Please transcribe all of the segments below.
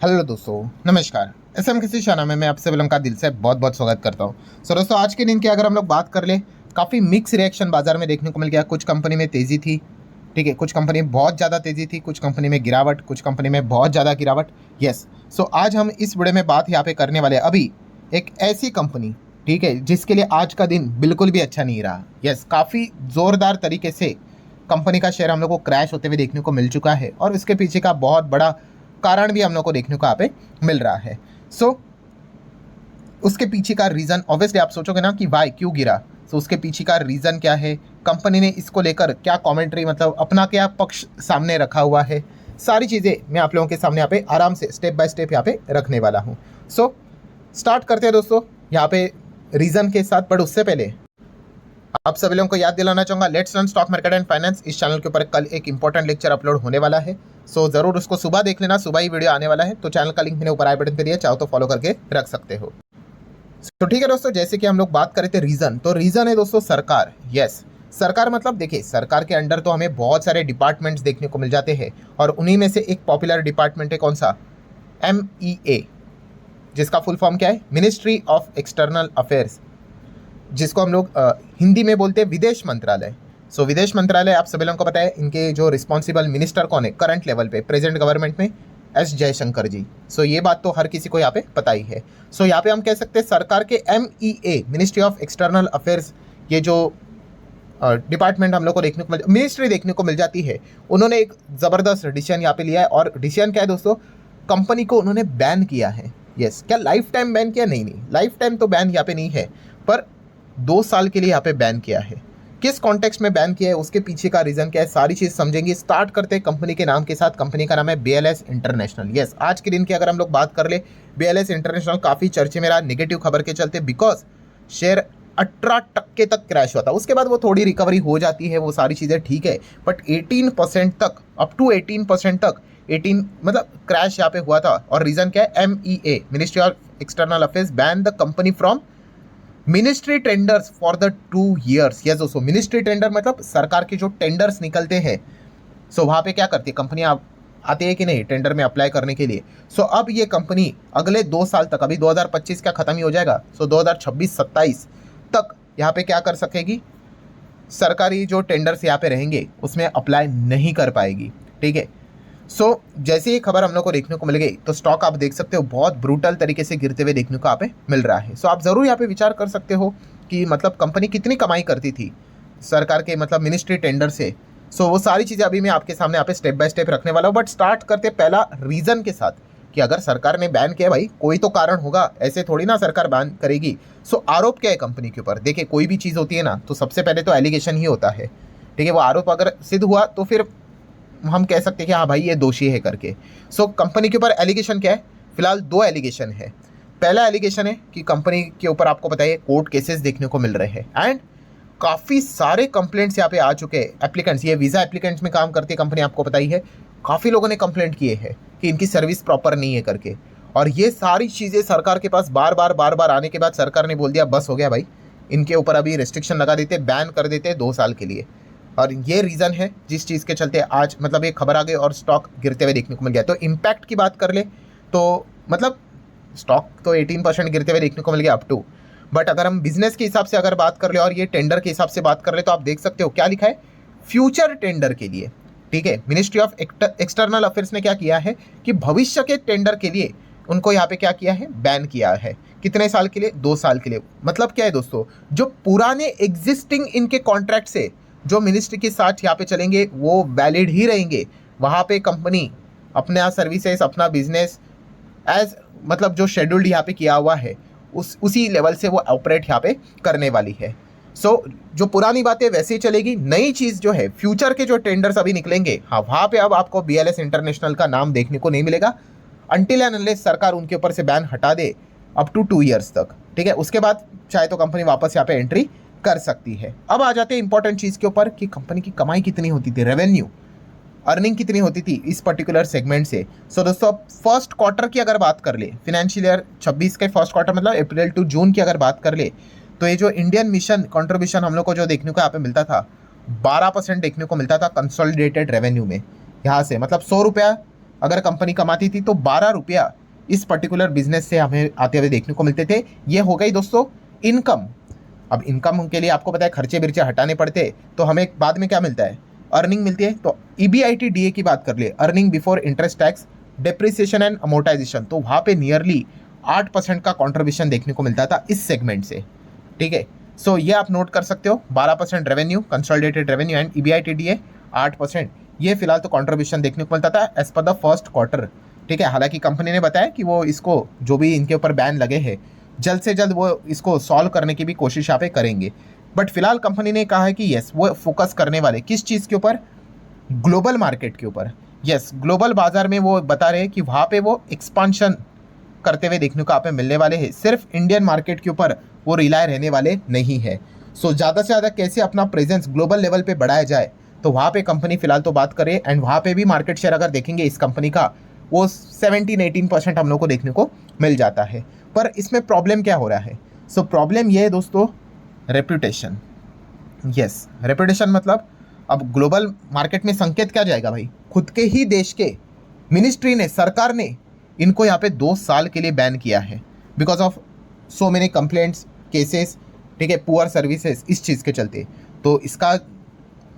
Hello दोस्तों, नमस्कार। SM किसी शाना में मैं आपसे बिलोंग का दिल से बहुत बहुत स्वागत करता हूँ। सो दोस्तों, आज के दिन की अगर हम लोग बात कर ले, काफ़ी मिक्स रिएक्शन बाजार में देखने को मिल गया। कुछ कंपनी में तेज़ी थी, ठीक है, कुछ कंपनी में बहुत ज़्यादा तेज़ी थी, कुछ कंपनी में गिरावट, कुछ कंपनी में बहुत ज़्यादा गिरावट। यस। सो आज हम इस वीडियो में बात यहाँ पे करने वाले हैं अभी एक ऐसी कंपनी, ठीक है, जिसके लिए आज का दिन बिल्कुल भी अच्छा नहीं रहा। यस, काफ़ी ज़ोरदार तरीके से कंपनी का शेयर हम लोग को क्रैश होते हुए देखने को मिल चुका है और इसके पीछे का बहुत बड़ा कारण भी हम लोग को देखने को यहाँ पे मिल रहा है। उसके पीछे का रीज़न ऑब्वियसली आप सोचोगे ना कि वाई क्यों गिरा। उसके पीछे का रीज़न क्या है, कंपनी ने इसको लेकर क्या कमेंट्री, मतलब अपना क्या पक्ष सामने रखा हुआ है, सारी चीज़ें मैं आप लोगों के सामने यहाँ पे आराम से स्टेप बाय स्टेप यहाँ पे रखने वाला हूँ। स्टार्ट करते हैं दोस्तों यहाँ पे रीज़न के साथ। बट उससे पहले आप सभी लोगों को याद दिलाना चाहूँगा, let's learn stock market and finance इस चैनल के ऊपर कल एक इंपॉर्टेंट लेक्चर अपलोड होने वाला है। ज़रूर उसको सुबह देख लेना, सुबह ही वीडियो आने वाला है। तो चैनल का लिंक मैंने ऊपर आई बटन पे दिया, चाहो तो फॉलो करके रख सकते हो। तो ठीक है दोस्तों, जैसे कि हम लोग बात कर रहे थे रीज़न, तो रीज़न है दोस्तों सरकार। यस, सरकार मतलब देखिए, सरकार के अंडर तो हमें बहुत सारे डिपार्टमेंट्स देखने को मिल जाते हैं और उन्हीं में से एक पॉपुलर डिपार्टमेंट है कौन सा, MEA, जिसका फुल फॉर्म क्या है, मिनिस्ट्री ऑफ एक्सटर्नल अफेयर्स, जिसको हम लोग हिंदी में बोलते हैं विदेश मंत्रालय। विदेश मंत्रालय आप सभी लोगों को पता है, इनके जो रिस्पॉन्सिबल मिनिस्टर कौन है करंट लेवल पे, प्रेजेंट गवर्नमेंट में, एस जयशंकर जी। ये बात तो हर किसी को यहाँ पे पता ही है। यहाँ पे हम कह सकते हैं सरकार के MEA, ministry of external affairs, ये जो डिपार्टमेंट हम लोग को देखने को मिनिस्ट्री देखने को मिल जाती है, उन्होंने एक ज़बरदस्त डिसीजन यहाँ पे लिया है। और डिसीजन क्या है दोस्तों, कंपनी को उन्होंने बैन किया है। यस, क्या लाइफ टाइम बैन किया? नहीं, लाइफ टाइम तो बैन यहाँ पे नहीं है, पर 2 साल के लिए यहाँ पे बैन किया है। किस कॉन्टेक्स्ट में बैन किया है, उसके पीछे का रीज़न क्या है, सारी चीज़ समझेंगे। स्टार्ट करते हैं कंपनी के नाम के साथ। कंपनी का नाम है BLS इंटरनेशनल। यस, आज के दिन की अगर हम लोग बात कर ले, BLS इंटरनेशनल काफ़ी चर्चे में रहा नेगेटिव खबर के चलते, बिकॉज शेयर 18% तक क्रैश हुआ था। उसके बाद वो थोड़ी रिकवरी हो जाती है, वो सारी चीज़ें ठीक है, बट 18% तक, अप टू 18% तक, 18 मतलब क्रैश यहाँ पे हुआ था। और रीज़न क्या है, MEA, ministry of external affairs, ban the company from ministry tenders for the 2 years। Yes दोस्तों, मिनिस्ट्री टेंडर मतलब सरकार के जो टेंडर्स निकलते हैं, वहाँ पे क्या करती है कंपनियां, आती है कि नहीं टेंडर में अप्लाई करने के लिए। अब ये कंपनी अगले 2 साल तक, अभी 2025 का खत्म ही हो जाएगा, 2026-27 तक यहाँ पे क्या कर सकेगी, सरकारी जो टेंडर्स यहाँ पे रहेंगे उसमें अप्लाई नहीं कर पाएगी। ठीक है। जैसे ही खबर हम लोग को देखने को मिल गई, तो स्टॉक आप देख सकते हो बहुत ब्रूटल तरीके से गिरते हुए देखने को यहाँ पे मिल रहा है। आप ज़रूर यहाँ पे विचार कर सकते हो कि मतलब कंपनी कितनी कमाई करती थी सरकार के मतलब मिनिस्ट्री टेंडर से। वो सारी चीज़ें अभी मैं आपके सामने यहाँ पे स्टेप बाय स्टेप रखने वाला हूँ। बट स्टार्ट करते पहला रीज़न के साथ कि अगर सरकार ने बैन किया, भाई कोई तो कारण होगा, ऐसे थोड़ी ना सरकार बैन करेगी। आरोप क्या है कंपनी के ऊपर? देखिए, कोई भी चीज़ होती है ना, तो सबसे पहले तो एलिगेशन ही होता है। ठीक है, वो आरोप अगर सिद्ध हुआ तो फिर हम कह सकते हैं कि हाँ भाई ये दोषी है करके। कंपनी के ऊपर एलिगेशन क्या है? फिलहाल 2 एलिगेशन है। पहला एलिगेशन है कि कंपनी के ऊपर आपको पता है कोर्ट केसेस देखने को मिल रहे हैं एंड काफ़ी सारे कंप्लेंट्स यहाँ पे आ चुके हैं। एप्लीकेंट्स, ये वीज़ा एप्लीकेंट्स में काम करती है कंपनी, आपको पता ही है, काफ़ी लोगों ने कंप्लेंट किए हैं कि इनकी सर्विस प्रॉपर नहीं है करके। और ये सारी चीज़ें सरकार के पास बार बार आने के बाद सरकार ने बोल दिया बस हो गया भाई, इनके ऊपर अभी रिस्ट्रिक्शन लगा देते, बैन कर देते 2 साल के लिए। और ये रीज़न है जिस चीज़ के चलते आज मतलब ये खबर आ गई और स्टॉक गिरते हुए देखने को मिल गया। तो इम्पैक्ट की बात कर ले तो मतलब स्टॉक तो 18% गिरते हुए देखने को मिल गया अप टू। बट अगर हम बिजनेस के हिसाब से अगर बात कर ले और ये टेंडर के हिसाब से बात कर ले, तो आप देख सकते हो क्या लिखा है, फ्यूचर टेंडर के लिए। ठीक है, मिनिस्ट्री ऑफ एक्सटर्नल अफेयर्स ने क्या किया है कि भविष्य के टेंडर के लिए उनको यहाँ पे क्या किया है, बैन किया है। कितने साल के लिए? 2 साल के लिए। मतलब क्या है दोस्तों, जो पुराने एग्जिस्टिंग इनके कॉन्ट्रैक्ट से जो मिनिस्ट्री के साथ यहाँ पे चलेंगे वो वैलिड ही रहेंगे। वहाँ पे कंपनी अपना सर्विसेज, अपना बिजनेस एज मतलब जो शेड्यूल्ड यहाँ पे किया हुआ है उसी लेवल से वो ऑपरेट यहाँ पे करने वाली है। जो पुरानी बातें वैसे ही चलेगी। नई चीज़ जो है, फ्यूचर के जो टेंडर्स अभी निकलेंगे, हाँ वहाँ पे अब आपको BLS इंटरनेशनल का नाम देखने को नहीं मिलेगा अनटिल एंड अनलेस सरकार उनके ऊपर से बैन हटा दे अप टू 2 years तक। ठीक है, उसके बाद चाहे तो कंपनी वापस यहाँ पे एंट्री कर सकती है। अब आ जाते हैं इंपॉर्टेंट चीज़ के ऊपर कि कंपनी की कमाई कितनी होती थी, रेवेन्यू, अर्निंग कितनी होती थी इस पर्टिकुलर सेगमेंट से। दोस्तों, फर्स्ट क्वार्टर की अगर बात कर ले, फाइनेंशियल ईयर 26 के फर्स्ट क्वार्टर मतलब अप्रैल टू जून की अगर बात कर ले, तो ये जो इंडियन मिशन कंट्रीब्यूशन हम लोग को जो देखने को यहाँ पे मिलता था, 12% देखने को मिलता था कंसोलिडेटेड रेवेन्यू में। यहाँ से मतलब 100 रुपया अगर कंपनी कमाती थी तो 12 रुपया इस पर्टिकुलर बिजनेस से हमें आते हुए देखने को मिलते थे। ये हो गई दोस्तों इनकम। अब इनकम के लिए आपको पता है खर्चे बिर्चे हटाने पड़ते, तो हमें बाद में क्या मिलता है, अर्निंग मिलती है। तो EBITDA की बात कर ले, earning before interest tax depreciation and amortisation, तो वहाँ पे नियरली 8% का कॉन्ट्रीब्यूशन देखने को मिलता था इस सेगमेंट से। ठीक है, सो ये आप नोट कर सकते हो, 12% revenue, consolidated revenue and EBITDA 8%, ये फिलहाल तो कॉन्ट्रीब्यूशन देखने को मिलता था as per the first quarter. ठीक है, हालांकि कंपनी ने बताया कि वो इसको जो भी इनके ऊपर बैन लगे हैं जल्द से जल्द वो इसको सॉल्व करने की भी कोशिश यहाँ पे करेंगे। बट फिलहाल कंपनी ने कहा है कि यस वो फोकस करने वाले किस चीज़ के ऊपर, ग्लोबल मार्केट के ऊपर। यस, ग्लोबल बाजार में वो बता रहे हैं कि वहाँ पे वो एक्सपांशन करते हुए देखने को आप मिलने वाले हैं, सिर्फ इंडियन मार्केट के ऊपर वो रिलाय रहने वाले नहीं है। सो ज़्यादा से ज़्यादा कैसे अपना प्रेजेंस ग्लोबल लेवल पे बढ़ाया जाए, तो वहाँ पे कंपनी फिलहाल तो बात करे। एंड वहाँ पे भी मार्केट शेयर अगर देखेंगे इस कंपनी का, वो 17-18% हम लोग को देखने को मिल जाता है। पर इसमें प्रॉब्लम क्या हो रहा है, सो प्रॉब्लम ये है दोस्तों, रेपुटेशन। यस, रेपुटेशन मतलब अब ग्लोबल मार्केट में संकेत क्या जाएगा भाई, खुद के ही देश के मिनिस्ट्री ने, सरकार ने इनको यहाँ पे 2 साल के लिए बैन किया है because of so many complaints cases. ठीक है, पुअर सर्विसेज, इस चीज़ के चलते। तो इसका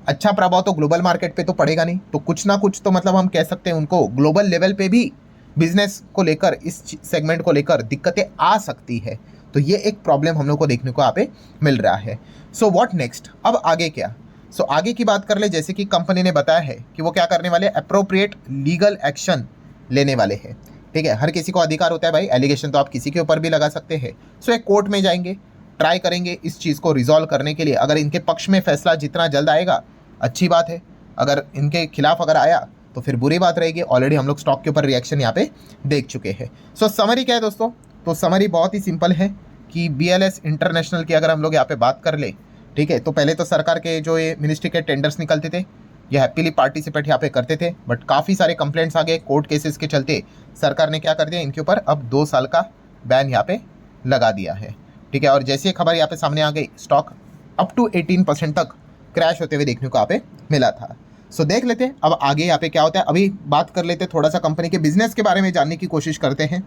अच्छा प्रभाव तो ग्लोबल मार्केट पे तो पड़ेगा नहीं, तो कुछ ना कुछ तो मतलब हम कह सकते हैं उनको ग्लोबल लेवल पे भी बिजनेस को लेकर, इस सेगमेंट को लेकर दिक्कतें आ सकती है। तो ये एक प्रॉब्लम हम लोग को देखने को यहाँ पे मिल रहा है। सो व्हाट नेक्स्ट, अब आगे क्या। सो आगे की बात कर ले, जैसे कि कंपनी ने बताया है कि वो क्या करने वाले, अप्रोप्रिएट लीगल एक्शन लेने वाले हैं। ठीक है, हर किसी को अधिकार होता है भाई, एलिगेशन तो आप किसी के ऊपर भी लगा सकते हैं। सो एक कोर्ट में जाएंगे, ट्राई करेंगे इस चीज़ को रिजॉल्व करने के लिए। अगर इनके पक्ष में फैसला जितना जल्द आएगा अच्छी बात है, अगर इनके खिलाफ अगर आया तो फिर बुरी बात रहेगी। ऑलरेडी हम लोग स्टॉक के ऊपर रिएक्शन यहाँ पे देख चुके हैं। सो समरी क्या है दोस्तों, तो समरी बहुत ही सिंपल है कि BLS इंटरनेशनल की अगर हम लोग यहाँ पे बात कर ले, ठीक है, तो पहले तो सरकार के जो ये मिनिस्ट्री के टेंडर्स निकलते थे, ये हैप्पीली पार्टिसिपेट यहाँ पे करते थे। बट काफ़ी सारे कंप्लेंट्स आ गए कोर्ट केसेस के चलते, सरकार ने क्या कर दिया, इनके ऊपर अब 2 साल का बैन यहाँ पे लगा दिया है। ठीक है, और जैसी ये खबर यहाँ पे सामने आ गई, स्टॉक अप टू 18% तक क्रैश होते हुए देखने को यहाँ पे मिला था। सो देख लेते हैं अब आगे यहाँ पे क्या होता है। अभी बात कर लेते हैं थोड़ा सा कंपनी के बिजनेस के बारे में जानने की कोशिश करते हैं।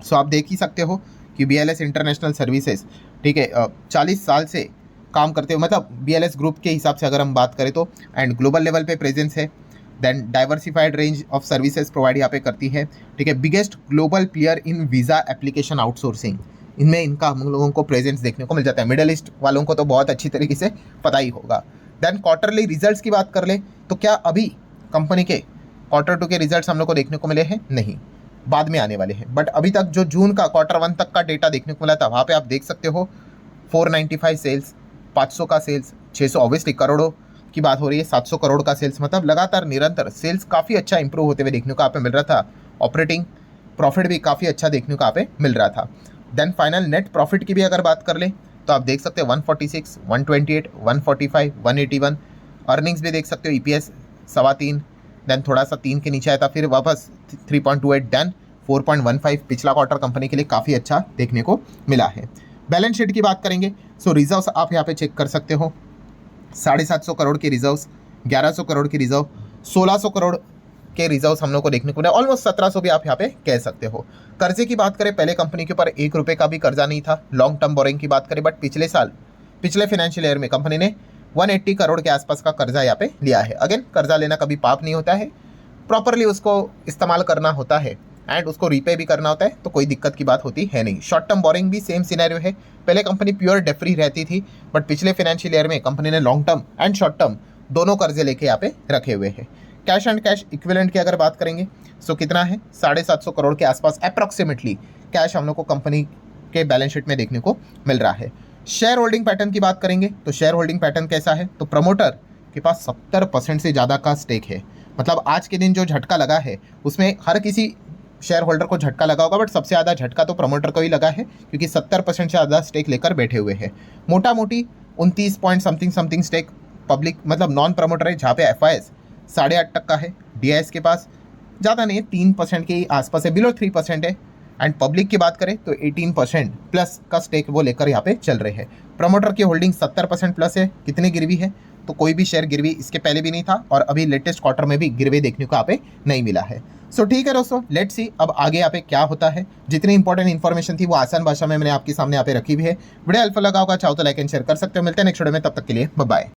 सो आप देख ही सकते हो कि BLS इंटरनेशनल सर्विसेज, ठीक है, 40 साल से काम करते हो, मतलब BLS ग्रुप के हिसाब से अगर हम बात करें तो, एंड ग्लोबल लेवल पे प्रेजेंस है। Then diversified range of services provide यहाँ पे करती है। ठीक है, biggest global player in visa application outsourcing, इनमें इनका हम लोगों को प्रेजेंस देखने को मिल जाता है। मिडल ईस्ट वालों को तो बहुत अच्छी तरीके से पता ही होगा। देन क्वार्टरली रिजल्ट्स की बात कर ले तो क्या अभी कंपनी के Q2 के रिजल्ट्स हम लोग को देखने को मिले हैं? नहीं, बाद में आने वाले हैं। बट अभी तक जो जून का Q1 तक का डेटा देखने को मिला था, वहाँ पे आप देख सकते हो 495 सेल्स, 500 का सेल्स, 600 ऑब्वियसली करोड़ों की बात हो रही है, 700 करोड़ का सेल्स, मतलब लगातार निरंतर सेल्स काफ़ी अच्छा इंप्रूव होते हुए देखने को यहाँ पे मिल रहा था। ऑपरेटिंग प्रॉफिट भी काफ़ी अच्छा देखने को यहाँ पे मिल रहा था। देन फाइनल नेट प्रॉफिट की भी अगर बात कर ले तो आप देख सकते हो 146, 128, 145, 181। अर्निंग्स भी देख सकते हो, EPS 3.25, देन थोड़ा सा 3 के नीचे आया था, फिर वापस 3.28, देन 4.15। पिछला क्वार्टर कंपनी के लिए काफ़ी अच्छा देखने को मिला है। बैलेंस शीट की बात करेंगे, सो रिजर्व्स आप यहाँ पे चेक कर सकते हो, 750 करोड़ की रिजर्व्स, 1100 करोड़ की रिजर्व, 1600 करोड़ के रिजर्व्स हम लोग को देखने को मिला, ऑलमोस्ट 1700 भी आप यहाँ पे कह सकते हो। कर्जे की बात करें, पहले कंपनी के ऊपर 1 रुपये का भी कर्जा नहीं था। लॉन्ग टर्म बोरिंग की बात करें, बट पिछले साल, पिछले फाइनेंशियल ईयर में कंपनी ने 180 करोड़ के आसपास का कर्जा यहाँ पे लिया है। अगेन, कर्जा लेना कभी पाप नहीं होता है, प्रॉपरली उसको इस्तेमाल करना होता है एंड उसको रीपे भी करना होता है, तो कोई दिक्कत की बात होती है नहीं। शॉर्ट टर्म बोरिंग भी सेम सिनेरियो है, पहले कंपनी प्योर डेट फ्री रहती थी, बट पिछले फाइनेंशियल ईयर में कंपनी ने long term and short term दोनों कर्जे लेके यहाँ पे रखे हुए हैं। कैश एंड कैश इक्विवेलेंट की अगर बात करेंगे, सो कितना है, 750 करोड़ के आसपास अप्रॉक्सीमेटली कैश हम लोग को कंपनी के बैलेंस शीट में देखने को मिल रहा है। शेयर होल्डिंग पैटर्न की बात करेंगे तो शेयर होल्डिंग पैटर्न कैसा है, तो प्रमोटर के पास 70% से ज़्यादा का स्टेक है। मतलब आज के दिन जो झटका लगा है उसमें हर किसी शेयर होल्डर को झटका लगा होगा, बट सबसे ज़्यादा झटका तो प्रमोटर को ही लगा है, क्योंकि 70% से ज़्यादा स्टेक लेकर बैठे हुए हैं। मोटा मोटी 29 पॉइंट समथिंग स्टेक पब्लिक, मतलब नॉन प्रमोटर है, जहाँ पे FIS 8.5% है, DIS के पास ज़्यादा नहीं है, 3% के आसपास है, बिलो 3% है। एंड पब्लिक की बात करें तो 18% प्लस का स्टेक वो लेकर यहाँ पे चल रहे हैं। प्रमोटर की होल्डिंग 70% प्लस है, कितनी गिरवी है, तो कोई भी शेयर गिरवी इसके पहले भी नहीं था और अभी लेटेस्ट क्वार्टर में भी गिरवी देखने को यहाँ पे नहीं मिला है। सो ठीक है दोस्तों, लेट्स सी अब आगे यहाँ पे क्या होता है। जितनी इंपॉर्टेंट इन्फॉर्मेशन थी वो आसान भाषा में मैंने आपके सामने यहाँ पे रखी हुई है। वीडियो हेल्पफुल लगा होगा, चाहो तो लाइक एंड शेयर कर सकते हो। मिलते हैं नेक्स्ट वीडियो में, तब तक के लिए बाय बाय।